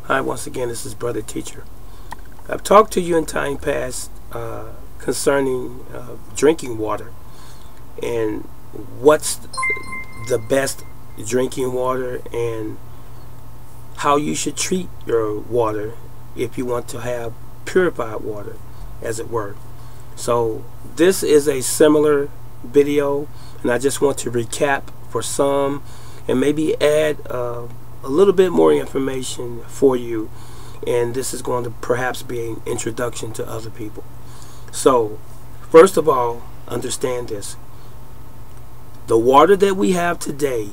Hi, once again, this is Brother Teacher. I've talked to you in time past concerning drinking water and what's the best drinking water and how you should treat your water if you want to have purified water, as it were. So this is a similar video, and I just want to recap for some and maybe add a little bit more information for you, and this is going to perhaps be an introduction to other people. So first of all, understand this: the water that we have today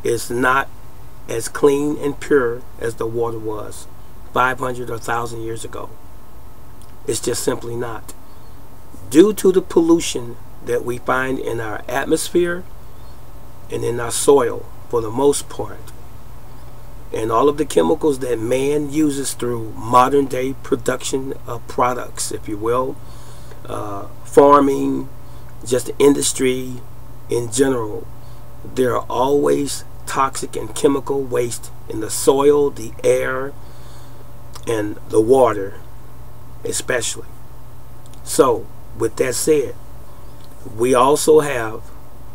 is not as clean and pure as the water was 500 or 1,000 years ago. It's just simply not, due to the pollution that we find in our atmosphere and in our soil for the most part, and all of the chemicals that man uses through modern day production of products, if you will, farming, just industry in general. There are always toxic and chemical waste in the soil, the air, and the water especially. So with that said, we also have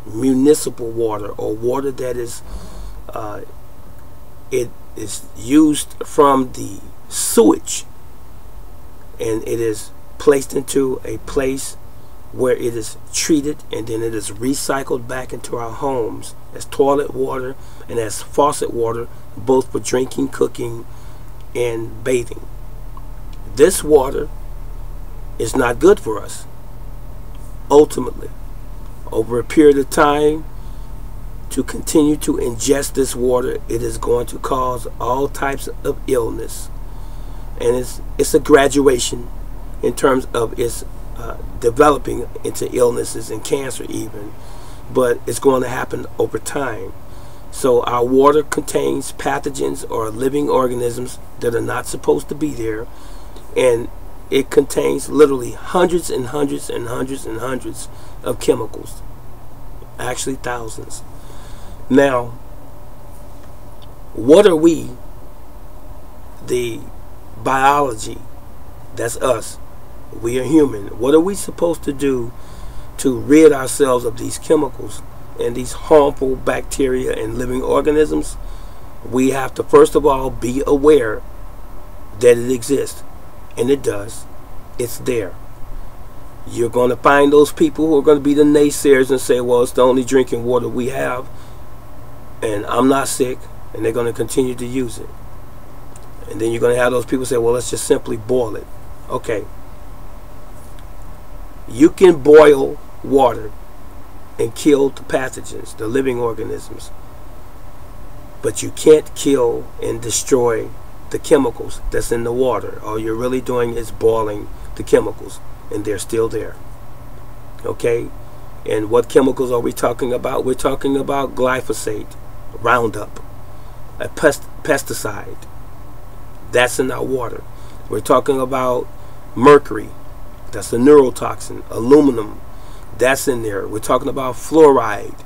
municipal water, or water that is it is used from the sewage, and it is placed into a place where it is treated, and then it is recycled back into our homes as toilet water and as faucet water, both for drinking, cooking, and bathing. This water is not good for us. Ultimately, over a period of time, to continue to ingest this water, it is going to cause all types of illness, and it's a graduation in terms of its developing into illnesses and cancer even, but it's going to happen over time. So our water contains pathogens or living organisms that are not supposed to be there, and it contains literally hundreds and hundreds and hundreds and hundreds of chemicals, actually thousands. Now, what are we, the biology, that's us, we are human, what are we supposed to do to rid ourselves of these chemicals and these harmful bacteria and living organisms? We have to first of all be aware that it exists, and it does. It's there. You're going to find those people who are going to be the naysayers and say, well, it's the only drinking water we have, and I'm not sick, and they're going to continue to use it. And then you're going to have those people say, well, let's just simply boil it. Okay. You can boil water and kill the pathogens, the living organisms, but you can't kill and destroy the chemicals that's in the water. All you're really doing is boiling the chemicals, and they're still there. Okay? And what chemicals are we talking about? We're talking about glyphosate, Roundup, a pesticide. That's in our water. We're talking about mercury, that's a neurotoxin. Aluminum, that's in there. We're talking about fluoride,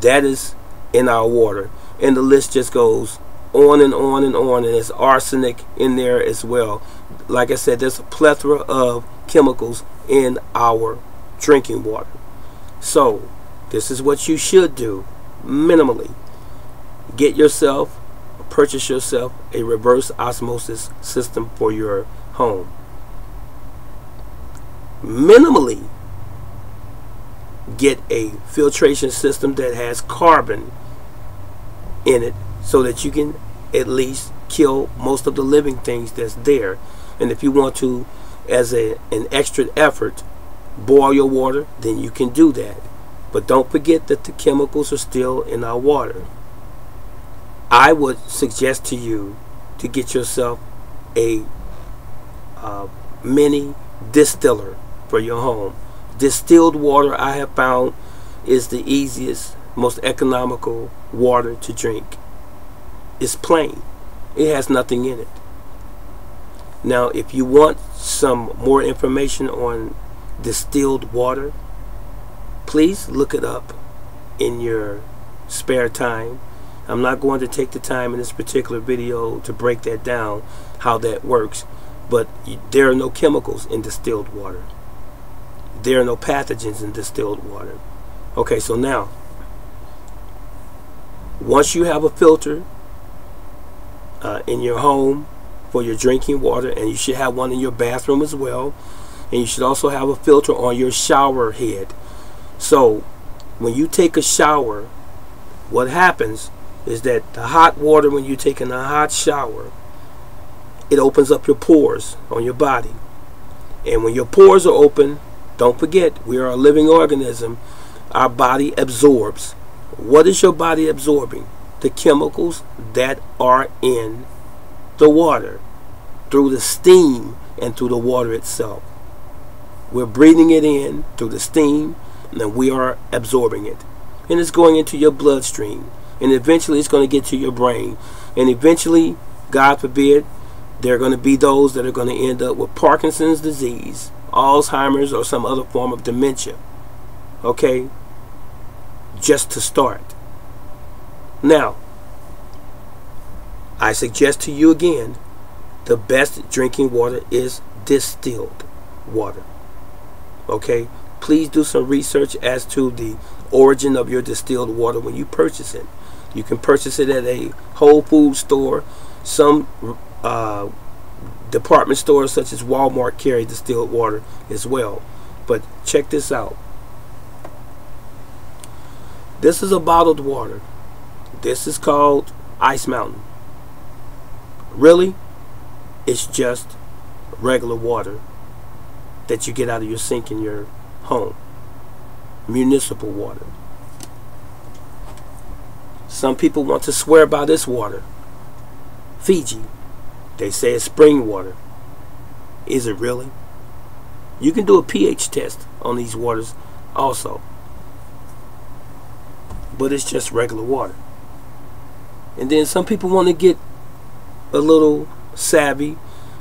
that is in our water. And the list just goes on and on and on, and there's arsenic in there as well. Like I said, there's a plethora of chemicals in our drinking water. So this is what you should do minimally: get yourself, purchase yourself a reverse osmosis system for your home. Minimally get a filtration system that has carbon in it, so that you can at least kill most of the living things that's there. And if you want to, as an extra effort, boil your water, then you can do that. But don't forget that the chemicals are still in our water. I would suggest to you to get yourself a mini distiller for your home. Distilled water, I have found, is the easiest, most economical water to drink. It's plain. It has nothing in it. Now, if you want some more information on distilled water, please look it up in your spare time. I'm not going to take the time in this particular video to break that down, how that works. But there are no chemicals in distilled water. There are no pathogens in distilled water. Okay, so now, once you have a filter in your home for your drinking water, and you should have one in your bathroom as well, and you should also have a filter on your shower head. So when you take a shower, what happens is that the hot water, when you're taking a hot shower, it opens up your pores on your body. And when your pores are open, don't forget, we are a living organism. Our body absorbs. What is your body absorbing? The chemicals that are in the water through the steam and through the water itself. We're breathing it in through the steam, and then we are absorbing it. And it's going into your bloodstream. And eventually it's going to get to your brain. And eventually, God forbid, there are going to be those that are going to end up with Parkinson's disease, Alzheimer's, or some other form of dementia. Okay? Just to start. Now, I suggest to you again, the best drinking water is distilled water. Okay? Please do some research as to the origin of your distilled water when you purchase it. You can purchase it at a Whole Foods store. Some department stores such as Walmart carry distilled water as well. But check this out. This is a bottled water. This is called Ice Mountain. Really, it's just regular water that you get out of your sink in your home. Municipal water. Some people want to swear by this water. Fiji. They say it's spring water. Is it really? You can do a pH test on these waters also. But it's just regular water. And then some people want to get a little savvy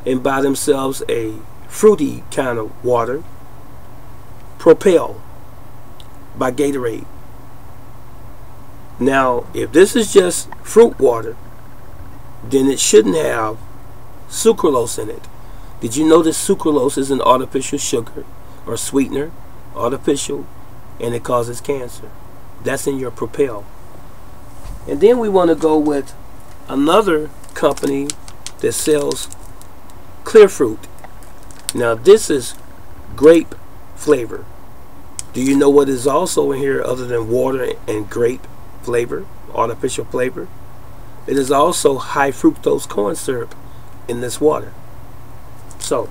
and buy themselves a fruity kind of water. Propel by Gatorade. Now, if this is just fruit water, then it shouldn't have sucralose in it. Did you know that sucralose is an artificial sugar or sweetener, artificial, and it causes cancer? That's in your Propel. And then we want to go with another company that sells clear fruit. Now this is grape flavor. Do you know what is also in here other than water and grape flavor, artificial flavor? It is also high fructose corn syrup in this water. So,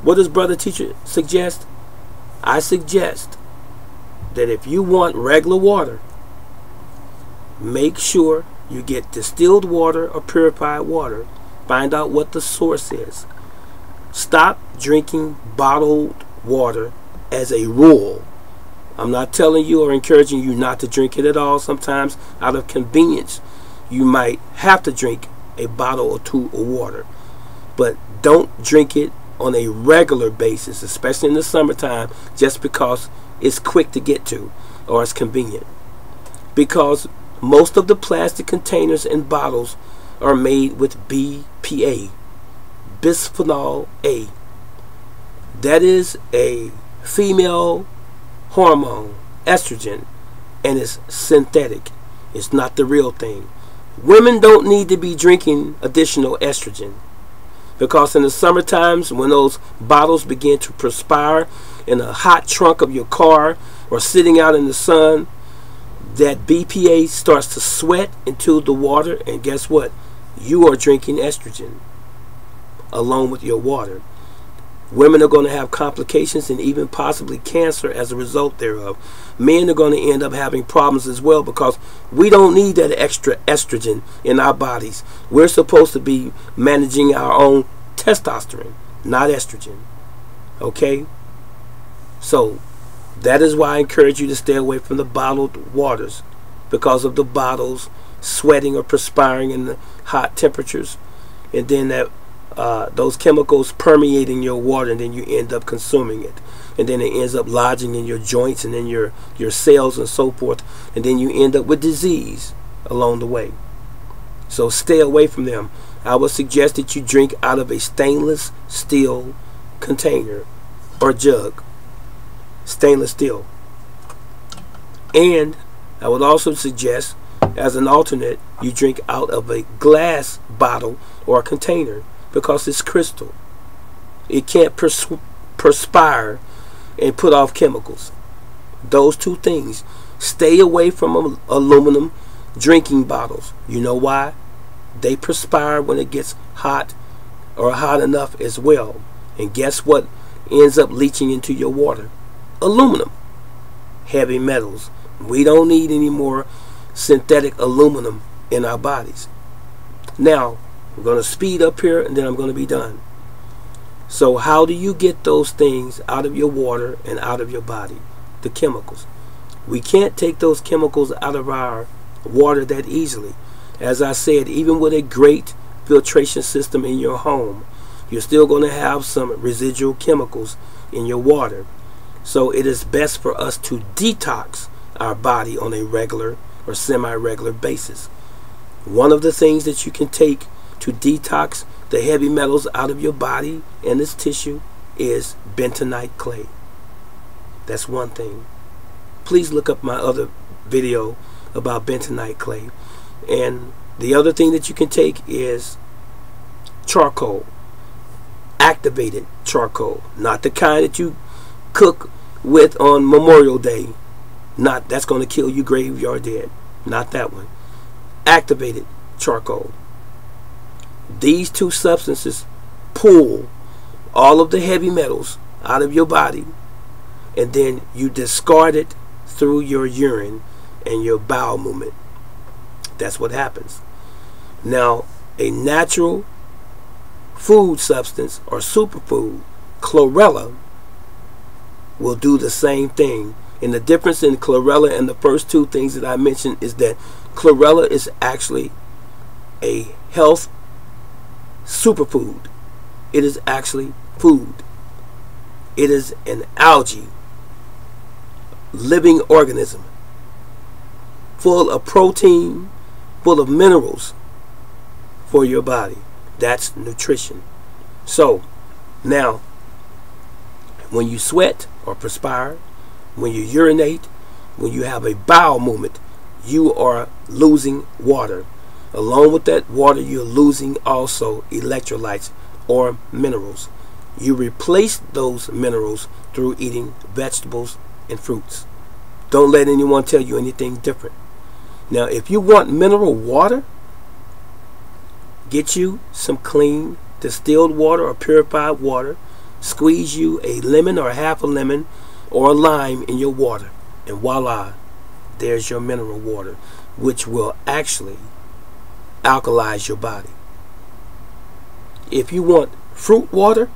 what does Brother Teacher suggest? I suggest that if you want regular water, make sure you get distilled water or purified water. Find out what the source is. Stop drinking bottled water as a rule. I'm not telling you or encouraging you not to drink it at all. Sometimes out of convenience you might have to drink a bottle or two of water, but don't drink it on a regular basis, especially in the summertime, just because it's quick to get to or it's convenient. Because most of the plastic containers and bottles are made with BPA, bisphenol A. That is a female hormone, estrogen, and it's synthetic. It's not the real thing. Women don't need to be drinking additional estrogen, because in the summer times when those bottles begin to perspire in a hot trunk of your car or sitting out in the sun, that BPA starts to sweat into the water, and guess what? You are drinking estrogen along with your water. Women are going to have complications and even possibly cancer as a result thereof. Men are going to end up having problems as well, because we don't need that extra estrogen in our bodies. We're supposed to be managing our own testosterone, not estrogen. Okay? So, that is why I encourage you to stay away from the bottled waters, because of the bottles sweating or perspiring in the hot temperatures, and then that those chemicals permeating your water, and then you end up consuming it, and then it ends up lodging in your joints and in your cells and so forth, and then you end up with disease. along the way. So stay away from them. I would suggest that you drink out of a stainless steel container or jug. Stainless steel. And I would also suggest, as an alternate, you drink out of a glass bottle or a container, because it's crystal. It can't perspire and put off chemicals. Those two things. Stay away from aluminum drinking bottles. You know why? They perspire when it gets hot, or hot enough as well. And guess what ends up leaching into your water? Aluminum. Heavy metals. We don't need any more synthetic aluminum in our bodies. Now, I'm going to speed up here and then I'm going to be done. So how do you get those things out of your water and out of your body? The chemicals. We can't take those chemicals out of our water that easily. As I said, even with a great filtration system in your home, you're still going to have some residual chemicals in your water. So it is best for us to detox our body on a regular or semi-regular basis. One of the things that you can take to detox the heavy metals out of your body and its tissue is bentonite clay. That's one thing. Please look up my other video about bentonite clay. And the other thing that you can take is charcoal. Activated charcoal. Not the kind that you cook with on Memorial Day. Not, that's going to kill you graveyard dead. Not that one. Activated charcoal. These two substances pull all of the heavy metals out of your body, and then you discard it through your urine and your bowel movement. That's what happens. Now, a natural food substance or superfood, chlorella, will do the same thing. And the difference in chlorella and the first two things that I mentioned is that chlorella is actually a health superfood. It is actually food. It is an algae, living organism, full of protein, full of minerals for your body. That's nutrition. So now, when you sweat or perspire, when you urinate, when you have a bowel movement, you are losing water. Along with that water, you're losing also electrolytes or minerals. You replace those minerals through eating vegetables and fruits. Don't let anyone tell you anything different. Now, if you want mineral water, get you some clean distilled water or purified water. Squeeze you a lemon or half a lemon or a lime in your water, and voila, there's your mineral water, which will actually alkalize your body. If you want fruit water,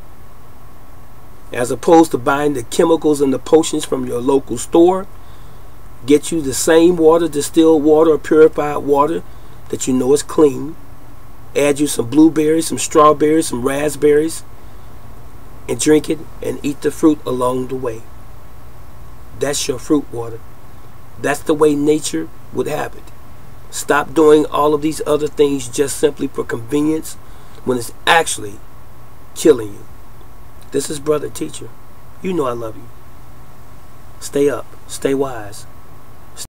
as opposed to buying the chemicals and the potions from your local store, get you the same water, distilled water or purified water that you know is clean. Add you some blueberries, some strawberries, some raspberries, and drink it and eat the fruit along the way. That's your fruit water. That's the way nature would have it. Stop doing all of these other things just simply for convenience when it's actually killing you. This is Brother Teacher. You know I love you. Stay up. Stay wise.